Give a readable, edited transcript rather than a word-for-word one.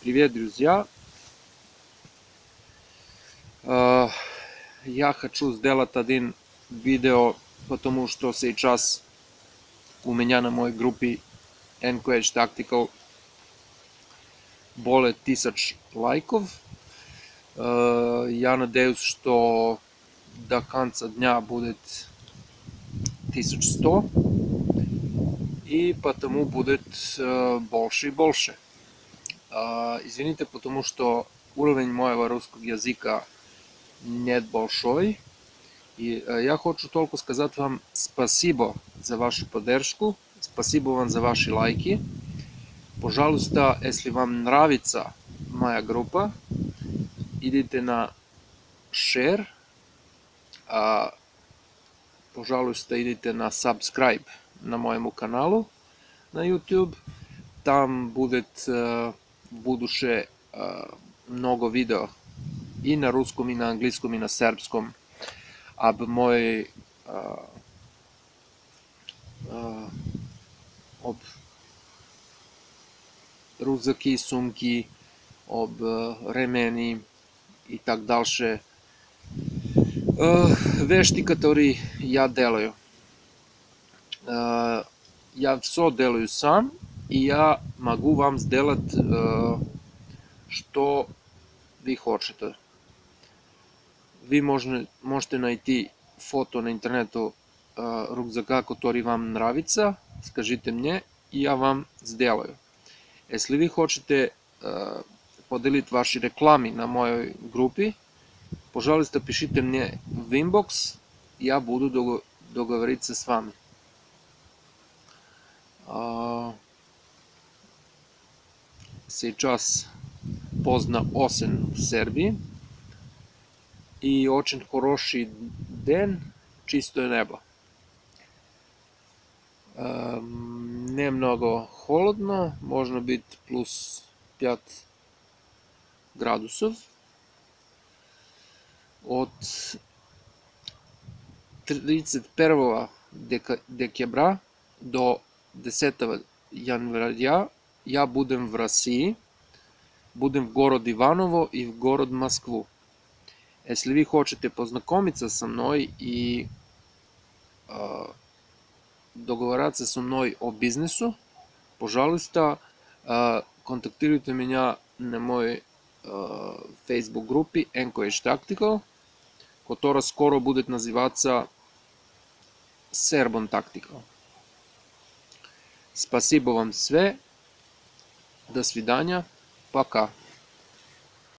Привет, друзья! Я хочу сделать один видео, потому что сейчас у меня на моей группе NQH Tactical более 1000 лайков. Я надеюсь, что до конца дня будет 1100, и потому будет больше и больше. Извините, потому что уровень моего русского языка нет большой. И я хочу только сказать вам спасибо за вашу поддержку, спасибо вам за ваши лайки. Пожалуйста, если вам нравится моя группа, идите на share, пожалуйста, идите на subscribe на моему каналу на YouTube. Там будет в будущее много видео и на русском, и на английском, и на сербском об моей об рюкзаки, сумки, об ремени и так дальше. Вещи, которые я делаю. Я все делаю сам, и я могу вам сделать, что вы хотите. Вы можете найти фото на интернету рюкзака, который вам нравится, скажите мне, и я вам сделаю. Если вы хотите поделить ваши реклами на моей группе, пожалуйста, пишите мне в инбокс, я буду договориться с вами. Сейчас поздно осень в Сербии, и очень хороший день, чистое небо. Немного холодно, можно быть плюс 5 градусов. От 31 декабря до 10 января я будем в России, будем в город Иваново и в город Москву. Если вы хотите познакомиться со мной и договориться со мной о бизнесу, пожалуйста, контактируйте меня на моей Facebook группе NQH Tactical, которая скоро будет называться Serbian Tactical. Спасибо вам все. До свидания. Пока.